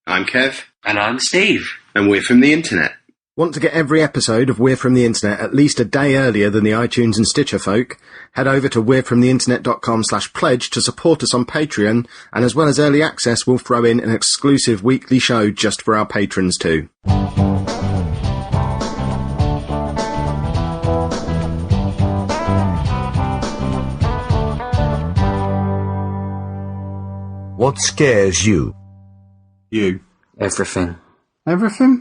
I'm Kev. And I'm Steve. And we're from the internet. Want to get every episode of We're From The Internet at least a day earlier than the iTunes and Stitcher folk? Head over to we'refromtheinternet.com/pledge to support us on Patreon, and as well as early access, we'll throw in an exclusive weekly show just for our patrons too. What scares you? You. Everything. Everything?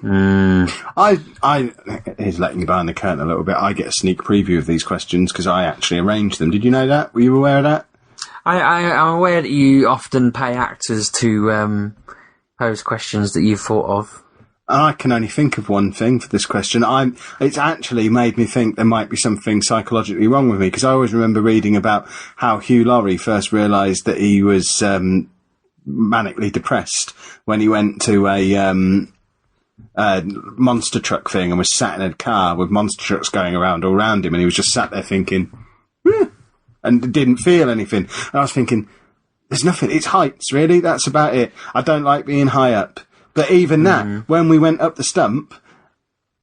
Here's letting you behind the curtain a little bit. I get a sneak preview of these questions because I actually arranged them. Did you know that? Were you aware of that? I'm aware that you often pay actors to pose questions that you've thought of. I can only think of one thing for this question. It's actually made me think there might be something psychologically wrong with me, because I always remember reading about how Hugh Laurie first realised that he was manically depressed when he went to a monster truck thing and was sat in a car with monster trucks going around all around him, and he was just sat there thinking, and didn't feel anything. And I was thinking, there's nothing, it's heights, really, that's about it. I don't like being high up. But even that, when we went up the stump,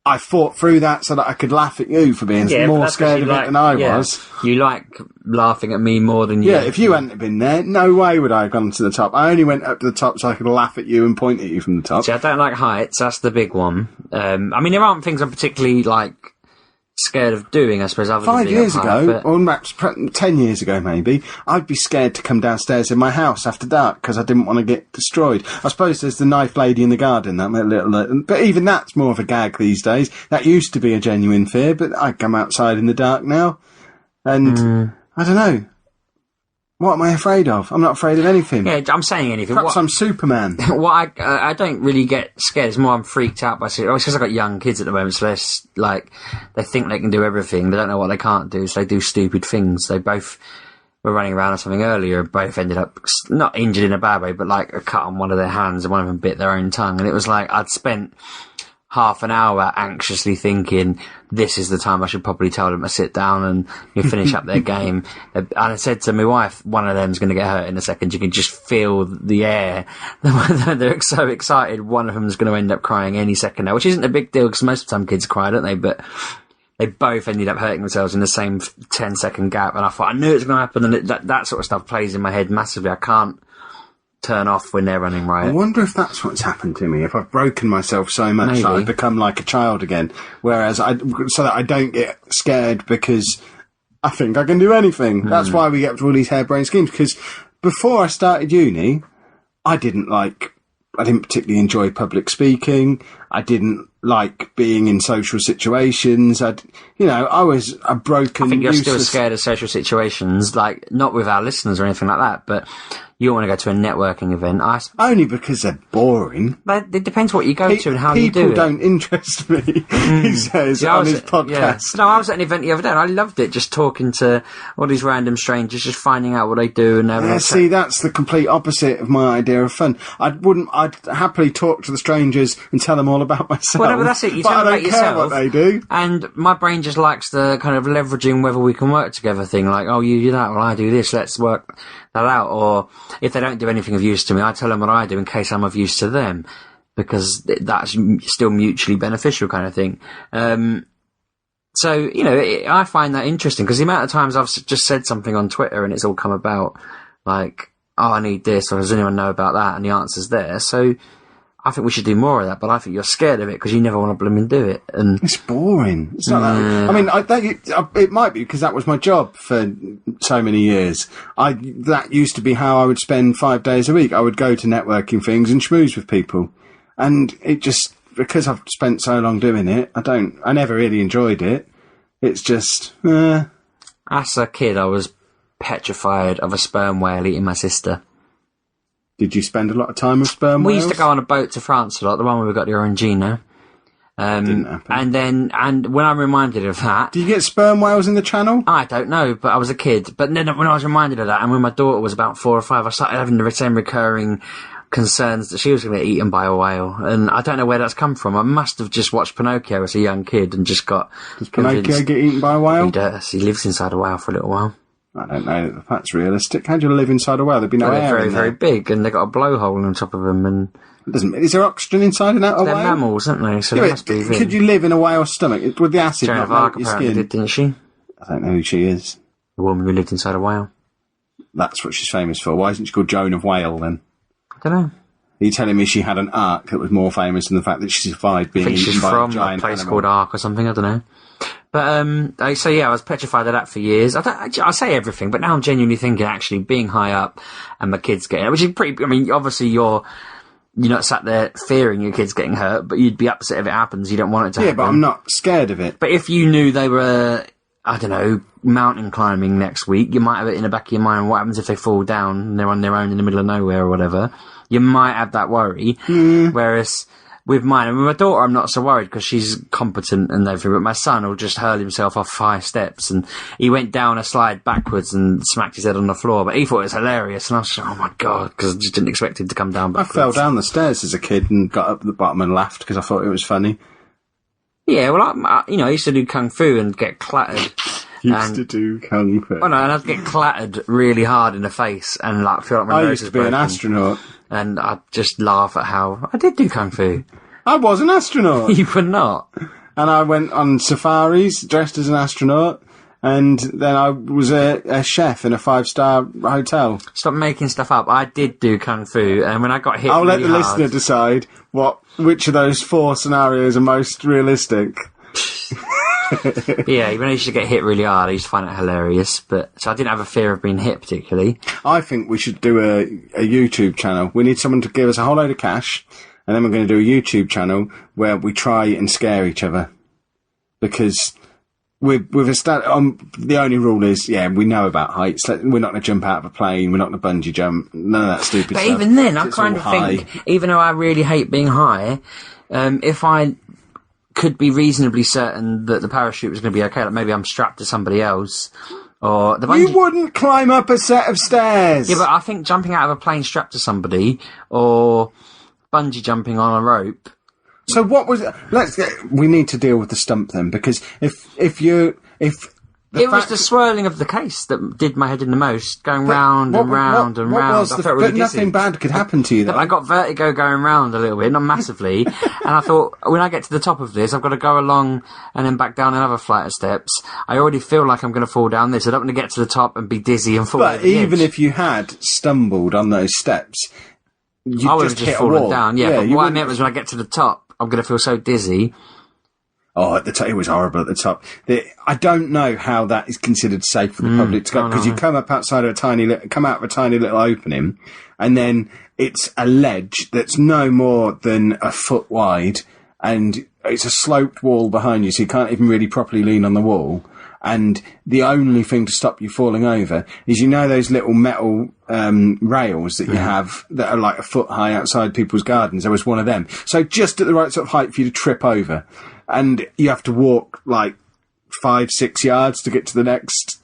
I fought through that so that I could laugh at you for being more scared of it than I was. You like laughing at me more than you. Yeah, if you hadn't been there, no way would I have gone to the top. I only went up to the top so I could laugh at you and point at you from the top. See, I don't like heights, that's the big one. I mean, there aren't things I'm particularly, scared of doing, I suppose, other 5 than years being up high, ago, or perhaps 10 years ago maybe, I'd be scared to come downstairs in my house after dark because I didn't want to get destroyed. I suppose there's the knife lady in the garden, that little, but even that's more of a gag these days. That used to be a genuine fear, but I come outside in the dark now, and I don't know. What am I afraid of? I'm not afraid of anything. Yeah, I'm saying anything. Perhaps I'm Superman. What I don't really get scared. It's more I'm freaked out by it. It's because I've got young kids at the moment, so they think they can do everything. They don't know what they can't do, so they do stupid things. They both were running around or something earlier, both ended up not injured in a bad way, but a cut on one of their hands, and one of them bit their own tongue. And it was like I'd spent half an hour anxiously thinking, this is the time I should probably tell them to sit down and finish up their game. And I said to my wife, one of them's going to get hurt in a second. You can just feel the air. They're so excited. One of them's going to end up crying any second now, which isn't a big deal because most of the time kids cry, don't they? But they both ended up hurting themselves in the same 10-second gap. And I thought, I knew it was going to happen. And that sort of stuff plays in my head massively. I can't turn off when they're running riot. I wonder if that's what's happened to me, if I've broken myself so much that I've become like a child again, so that I don't get scared because I think I can do anything. That's why we get up to all these harebrained schemes, because before I started uni, I didn't particularly enjoy public speaking. I didn't like being in social situations. I was a broken, I think you're useless... still scared of social situations, not with our listeners or anything like that, but you don't want to go to a networking event. Only because they're boring. But it depends what you go to and how you do it. People don't interest me, he says on his podcast. Yeah. No, I was at an event the other day and I loved it, just talking to all these random strangers, just finding out what they do. And see, that's the complete opposite of my idea of fun. I'd happily talk to the strangers and tell them all about myself. Well, but that's it. You tell them about yourself. I don't care what they do. And my brain just likes the kind of leveraging whether we can work together thing. Oh, you do that, well, I do this, let's work that out. Or if they don't do anything of use to me, I tell them what I do in case I'm of use to them, because that's still mutually beneficial kind of thing. So, I find that interesting, because the amount of times I've just said something on Twitter and it's all come about oh, I need this, or does anyone know about that? And the answer's there. So I think we should do more of that, but I think you're scared of it because you never want to blooming do it. And it's boring. It's not that. I mean, it might be because that was my job for so many years. That used to be how I would spend 5 days a week. I would go to networking things and schmooze with people, and it just, because I've spent so long doing it, I never really enjoyed it. It's just. As a kid, I was petrified of a sperm whale eating my sister. Did you spend a lot of time with sperm whales? We used to go on a boat to France a lot, the one where we got the Orangina. Didn't happen. And when I'm reminded of that... Do you get sperm whales in the channel? I don't know, but I was a kid. But then when I was reminded of that, and when my daughter was about 4 or 5, I started having the same recurring concerns that she was going to get eaten by a whale. And I don't know where that's come from. I must have just watched Pinocchio as a young kid and just got... Does Pinocchio get eaten by a whale? He does. He lives inside a whale for a little while. I don't know if that's realistic. How do you live inside a whale? There'd be no air They're very, in there. very big, and they've got a blowhole on top of them, and Is there oxygen inside and out of a They're whale? mammals, aren't they? So they must be. Could you live in a whale's stomach? Would the acid Joan not of melt Arc your apparently skin? did, didn't she? I don't know who she is. The woman who lived inside a whale. That's what she's famous for. Why isn't she called Joan of Whale then? I don't know. Are you telling me she had an arc that was more famous than the fact that she survived being I think eaten she's by a from a giant place animal? called Ark or something, I don't know. But, so yeah, I was petrified of that for years. I say everything, but now I'm genuinely thinking, actually, being high up and my kids getting, which is pretty, I mean, obviously you're not sat there fearing your kids getting hurt, but you'd be upset if it happens. You don't want it to happen. Yeah, but I'm not scared of it. But if you knew they were, I don't know, mountain climbing next week, you might have it in the back of your mind, what happens if they fall down and they're on their own in the middle of nowhere or whatever? You might have that worry. Whereas with mine, I mean, my daughter, I'm not so worried because she's competent and everything, but my son will just hurl himself off high steps, and he went down a slide backwards and smacked his head on the floor, but he thought it was hilarious, and I was like, oh my God, because I just didn't expect him to come down backwards. I fell down the stairs as a kid and got up at the bottom and laughed because I thought it was funny. Yeah, well, I used to do kung fu and get clattered. Used to do kung fu. Oh no, and I'd get clattered really hard in the face and like feel like my I nose used was to be an broken. astronaut. And I'd just laugh at how I did do kung fu. I was an astronaut. You were not. And I went on safaris dressed as an astronaut, and then I was a chef in a 5-star hotel. Stop making stuff up. I did do kung fu, and when I got hit I'll let really the hard, listener decide which of those 4 scenarios are most realistic. yeah, even though you should get hit really hard, I used to find it hilarious. But so I didn't have a fear of being hit particularly. I think we should do a YouTube channel. We need someone to give us a whole load of cash, and then we're going to do a YouTube channel where we try and scare each other. Because we've the only rule is, we know about heights. We're not going to jump out of a plane. We're not going to bungee jump. None of that stupid But stuff. even then, I It's kind all of high. think, even though I really hate being high, if I could be reasonably certain that the parachute was going to be okay, like maybe I'm strapped to somebody else, or the bungee... You wouldn't climb up a set of stairs. Yeah, but I think jumping out of a plane strapped to somebody, or bungee jumping on a rope... So what was it? We need to deal with the stump then, because if It was the swirling of the case that did my head in the most, going round and round and round. I felt really but nothing dizzy. bad could happen to you. I got vertigo going round a little bit, not massively, and I thought, when I get to the top of this, I've got to go along and then back down another flight of steps. I already feel like I'm going to fall down this. I don't want to get to the top and be dizzy and fall over But the even edge. if you had stumbled on those steps, you'd I would have just just hit a fallen wall. down, yeah, but you what I wouldn't- meant was when I get to the top, I'm going to feel so dizzy. Oh, at the top, it was horrible at the top. I don't know how that is considered safe for the public to go, because you come up outside of come out of a tiny little opening, and then it's a ledge that's no more than a foot wide, and it's a sloped wall behind you, so you can't even really properly lean on the wall. And the only thing to stop you falling over is, those little metal rails that you have that are like a foot high outside people's gardens. There was one of them. So just at the right sort of height for you to trip over. And you have to walk like 5-6 yards to get to the next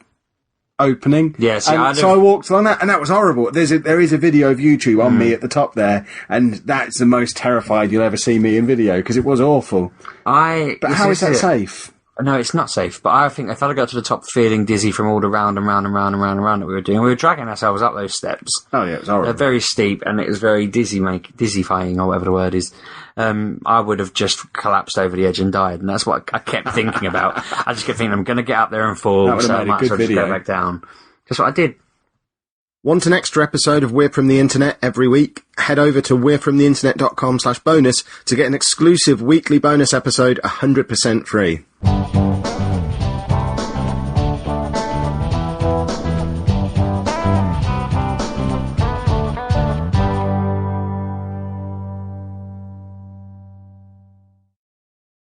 opening. Yes, so I walked along that, and that was horrible. There is a video of YouTube on me at the top there, and that's the most terrified you'll ever see me in video, because it was awful. But how is that safe? No, it's not safe, but I think if I'd got to the top feeling dizzy from all the round and round and round and round and round that we were doing, we were dragging ourselves up those steps. Oh yeah, it was horrible. They're very steep, and it was very dizzyfying, or whatever the word is. I would have just collapsed over the edge and died, and that's what I kept thinking about. I just kept thinking, I'm going to get up there and fall, That would have so I made a might good as well just video. go back down. That's what I did. Want an extra episode of We're From the Internet every week? Head over to we'refromtheinternet.com/bonus to get an exclusive weekly bonus episode 100% free.